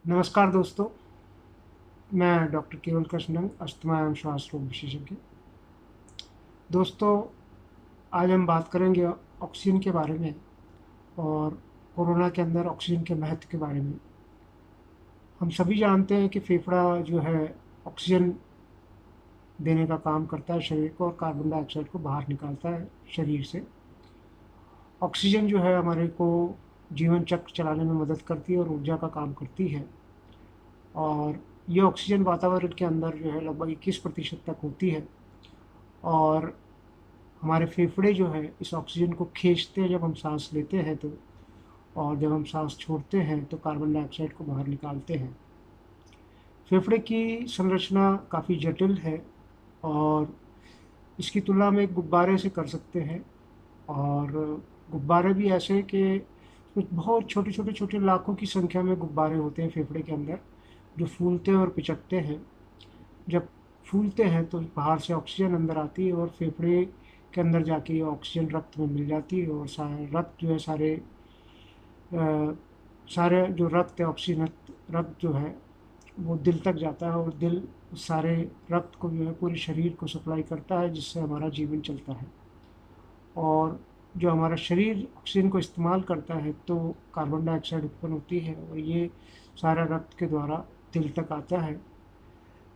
नमस्कार दोस्तों, मैं डॉक्टर केवल कृष्णन, अस्थमा एवं श्वास रोग विशेषज्ञ। दोस्तों, आज हम बात करेंगे ऑक्सीजन के बारे में और कोरोना के अंदर ऑक्सीजन के महत्व के बारे में। हम सभी जानते हैं कि फेफड़ा जो है ऑक्सीजन देने का काम करता है शरीर को और कार्बन डाइऑक्साइड को बाहर निकालता है शरीर से। ऑक्सीजन जो है हमारे को जीवन चक्र चलाने में मदद करती है और ऊर्जा का काम करती है। और ये ऑक्सीजन वातावरण के अंदर जो है लगभग 21% तक होती है। और हमारे फेफड़े जो है इस ऑक्सीजन को खींचते हैं जब हम सांस लेते हैं तो, और जब हम सांस छोड़ते हैं तो कार्बन डाइऑक्साइड को बाहर निकालते हैं। फेफड़े की संरचना काफ़ी जटिल है और इसकी तुलना में एक गुब्बारे से कर सकते हैं। और गुब्बारे भी ऐसे कि कुछ बहुत छोटे छोटे छोटे लाखों की संख्या में गुब्बारे होते हैं फेफड़े के अंदर, जो फूलते हैं और पिचकते हैं। जब फूलते हैं तो बाहर से ऑक्सीजन अंदर आती है और फेफड़े के अंदर जाके ये ऑक्सीजन रक्त में मिल जाती है और रक्त जो है सारे जो रक्त है ऑक्सीजन रक्त जो है वो दिल तक जाता है और दिल सारे रक्त को जो है पूरे शरीर को सप्लाई करता है, जिससे हमारा जीवन चलता है। और जो हमारा शरीर ऑक्सीजन को इस्तेमाल करता है तो कार्बन डाइऑक्साइड उत्पन्न होती है और ये सारा रक्त के द्वारा दिल तक आता है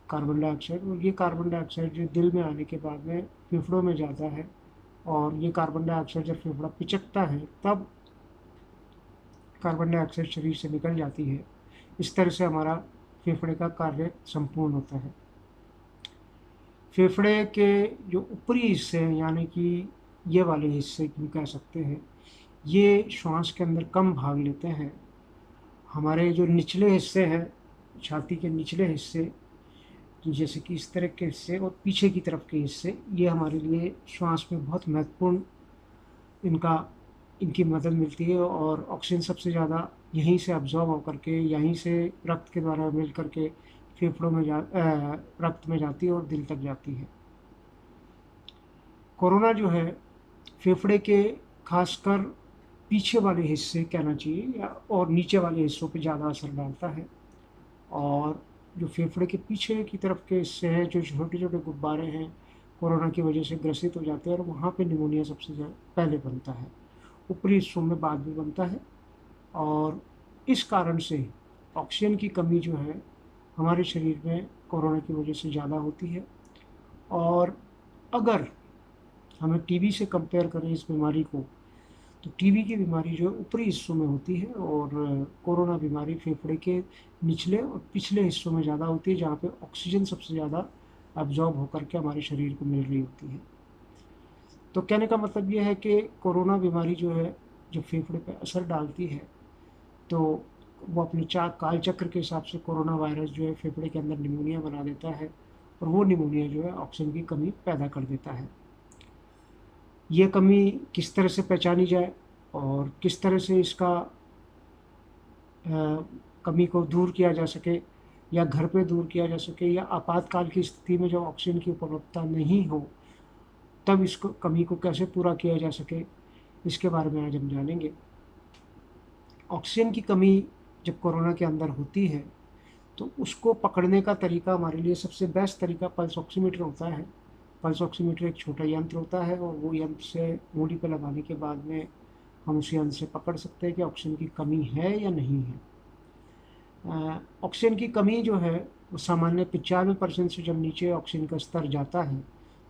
कार्बन डाइऑक्साइड। और ये कार्बन डाइऑक्साइड जो दिल में आने के बाद में फेफड़ों में जाता है और ये कार्बन डाइऑक्साइड जब फेफड़ा पिचकता है तब कार्बन डाइऑक्साइड शरीर से निकल जाती है। इस तरह से हमारा फेफड़े का कार्य संपूर्ण होता है। फेफड़े के जो ऊपरी हिस्से हैं, यानी कि ये वाले हिस्से भी कह सकते हैं, ये श्वास के अंदर कम भाग लेते हैं। हमारे जो निचले हिस्से हैं, छाती के निचले हिस्से, जैसे कि इस तरह के हिस्से और पीछे की तरफ के हिस्से, ये हमारे लिए श्वास में बहुत महत्वपूर्ण इनका इनकी मदद मिलती है। और ऑक्सीजन सबसे ज़्यादा यहीं से अब्जॉर्ब होकर के, यहीं से रक्त के द्वारा मिल कर के फेफड़ों में रक्त में जाती है और दिल तक जाती है। कोरोना जो है फेफड़े के खासकर पीछे वाले हिस्से कहना चाहिए या और नीचे वाले हिस्सों पे ज़्यादा असर डालता है। और जो फेफड़े के पीछे की तरफ के हिस्से हैं, जो छोटे छोटे गुब्बारे हैं, कोरोना की वजह से ग्रसित हो जाते हैं और वहाँ पे निमोनिया सबसे ज़्यादा पहले बनता है। ऊपरी हिस्सों में बाद में बनता है। और इस कारण से ऑक्सीजन की कमी जो है हमारे शरीर में कोरोना की वजह से ज़्यादा होती है। और अगर हमें टीबी से कंपेयर करें इस बीमारी को, तो टीबी की बीमारी जो है ऊपरी हिस्सों में होती है और कोरोना बीमारी फेफड़े के निचले और पिछले हिस्सों में ज़्यादा होती है, जहाँ पे ऑक्सीजन सबसे ज़्यादा अब्जॉर्ब होकर के हमारे शरीर को मिल रही होती है। तो कहने का मतलब ये है कि कोरोना बीमारी जो है, जो फेफड़े पे असर डालती है, तो वो अपने काल चक्र के हिसाब से कोरोना वायरस जो है फेफड़े के अंदर निमोनिया बना देता है और वो निमोनिया जो है ऑक्सीजन की कमी पैदा कर देता है। ये कमी किस तरह से पहचानी जाए और किस तरह से इसका कमी को दूर किया जा सके, या घर पे दूर किया जा सके, या आपातकाल की स्थिति में जब ऑक्सीजन की उपलब्धता नहीं हो तब इसको कमी को कैसे पूरा किया जा सके, इसके बारे में आज हम जानेंगे। ऑक्सीजन की कमी जब कोरोना के अंदर होती है तो उसको पकड़ने का तरीका हमारे लिए सबसे बेस्ट तरीका पल्स ऑक्सीमीटर होता है। पल्स ऑक्सीमीटर एक छोटा यंत्र होता है और वो यंत्र से मूडी पर लगाने के बाद में हम उस यंत्र से पकड़ सकते हैं कि ऑक्सीजन की कमी है या नहीं है। ऑक्सीजन की कमी जो है वो सामान्य 95% से जब नीचे ऑक्सीजन का स्तर जाता है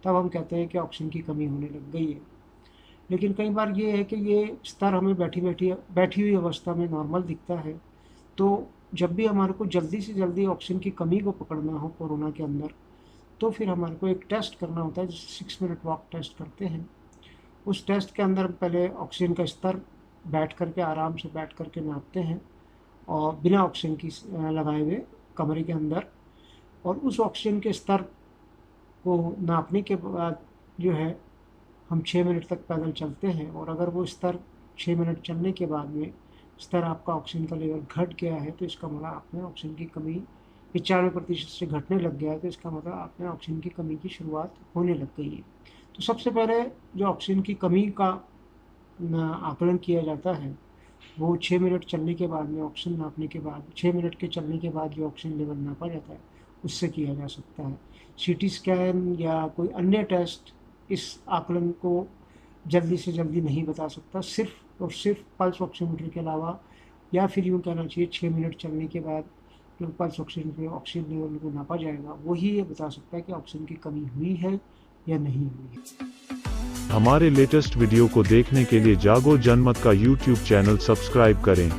तब हम कहते हैं कि ऑक्सीजन की कमी होने लग गई है। लेकिन कई बार ये है कि ये स्तर हमें बैठी हुई अवस्था में नॉर्मल दिखता है। तो जब भी हमारे को जल्दी से जल्दी ऑक्सीजन की कमी को पकड़ना हो कोरोना के अंदर, तो फिर हमारे को एक टेस्ट करना होता है, जिसे 6 मिनट वॉक टेस्ट करते हैं। उस टेस्ट के अंदर हम पहले ऑक्सीजन का स्तर बैठ करके आराम से बैठ करके नापते हैं और बिना ऑक्सीजन की लगाए हुए कमरे के अंदर। और उस ऑक्सीजन के स्तर को नापने के बाद जो है हम 6 मिनट तक पैदल चलते हैं और अगर वो स्तर 6 मिनट चलने के बाद में स्तर आपका ऑक्सीजन का लेवल घट गया है तो इसका मतलब आप में ऑक्सीजन की कमी 95% से घटने लग गया है, तो इसका मतलब आप में ऑक्सीजन की कमी की शुरुआत होने लग गई है। तो सबसे पहले जो ऑक्सीजन की कमी का आकलन किया जाता है वो 6 मिनट चलने के बाद में ऑक्सीजन नापने के बाद 6 मिनट के चलने के बाद जो ऑक्सीजन लेवल नापा जाता है उससे किया जा सकता है। सीटी स्कैन या कोई अन्य टेस्ट इस आकलन को जल्दी से जल्दी नहीं बता सकता। सिर्फ और सिर्फ पल्स ऑक्सीमीटर के अलावा, या फिर यूँ कहना चाहिए 6 मिनट चलने के बाद जो पल्स ऑक्सीजन पे ऑक्सीजन लेवल को नापा जाएगा वही ये बता सकता है कि ऑक्सीजन की कमी हुई है या नहीं हुई है। हमारे लेटेस्ट वीडियो को देखने के लिए जागो जनमत का यूट्यूब चैनल सब्सक्राइब करें।